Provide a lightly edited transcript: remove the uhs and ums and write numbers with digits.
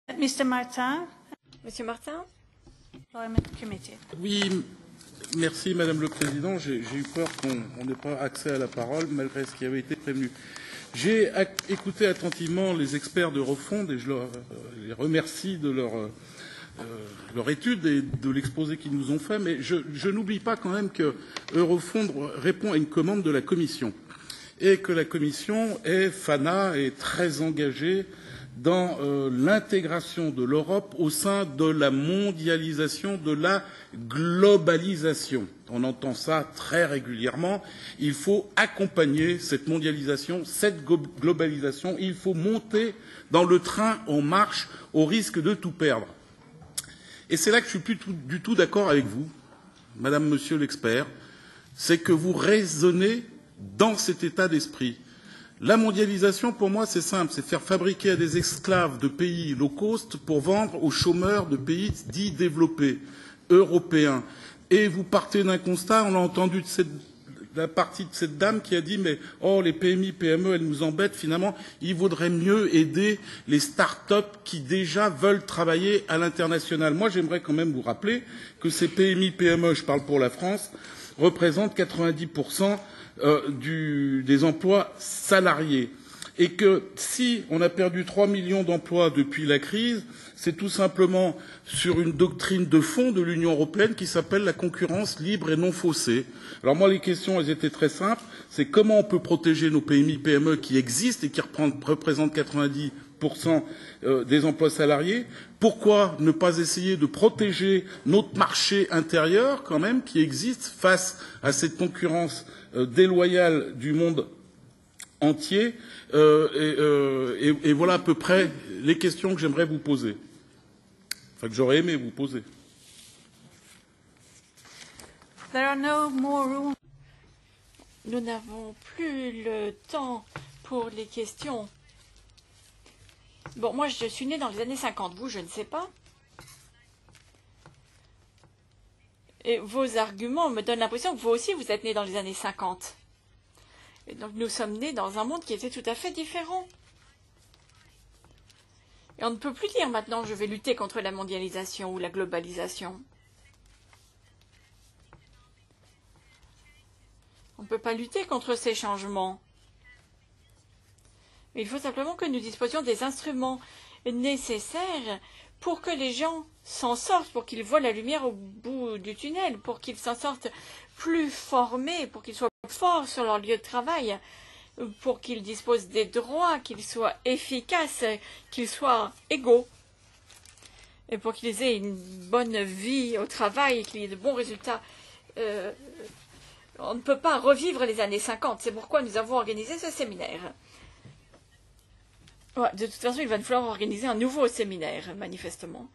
Mr. Martin. Monsieur Martin. Oui, merci Madame le Président. J'ai eu peur qu'on n'ait pas accès à la parole malgré ce qui avait été prévenu. J'ai écouté attentivement les experts d'Eurofonds et je les remercie de leur étude et de l'exposé qu'ils nous ont fait, mais je n'oublie pas quand même que Eurofonds répond à une commande de la Commission et que la Commission est FANA est très engagée dans l'intégration de l'Europe au sein de la mondialisation, de la globalisation. On entend ça très régulièrement. Il faut accompagner cette mondialisation, cette globalisation. Il faut monter dans le train en marche au risque de tout perdre. Et c'est là que je suis plus du tout d'accord avec vous, Madame, Monsieur l'expert, c'est que vous raisonnez dans cet état d'esprit. La mondialisation, pour moi, c'est simple, c'est faire fabriquer à des esclaves de pays low cost pour vendre aux chômeurs de pays dits développés, européens. Et vous partez d'un constat, on l'a entendu de la partie de cette dame qui a dit mais oh les PMI, PME, elles nous embêtent, finalement, il vaudrait mieux aider les start-up qui déjà veulent travailler à l'international. Moi, j'aimerais quand même vous rappeler que ces PMI, PME, je parle pour la France, représentent 90% des emplois salariés. Et que si on a perdu 3 millions d'emplois depuis la crise, c'est tout simplement sur une doctrine de fond de l'Union européenne qui s'appelle la concurrence libre et non faussée. Alors moi, les questions, elles étaient très simples. C'est comment on peut protéger nos PMI, PME qui existent et qui représentent 90% des emplois salariés. Pourquoi ne pas essayer de protéger notre marché intérieur, quand même, qui existe face à cette concurrence déloyale du monde entier et voilà à peu près les questions que j'aimerais vous poser. Enfin, que j'aurais aimé vous poser. Nous n'avons plus le temps pour les questions. Bon, moi, je suis née dans les années 50. Vous, je ne sais pas. Et vos arguments me donnent l'impression que vous aussi, vous êtes nés dans les années 50. Et donc, nous sommes nés dans un monde qui était tout à fait différent. Et on ne peut plus dire maintenant, je vais lutter contre la mondialisation ou la globalisation. On ne peut pas lutter contre ces changements. Mais il faut simplement que nous disposions des instruments nécessaires pour que les gens s'en sortent, pour qu'ils voient la lumière au bout du tunnel, pour qu'ils s'en sortent plus formés, pour qu'ils soient plus forts sur leur lieu de travail, pour qu'ils disposent des droits, qu'ils soient efficaces, qu'ils soient égaux, et pour qu'ils aient une bonne vie au travail et qu'il y ait de bons résultats. On ne peut pas revivre les années 50, c'est pourquoi nous avons organisé ce séminaire. Ouais, de toute façon, il va falloir organiser un nouveau séminaire, manifestement.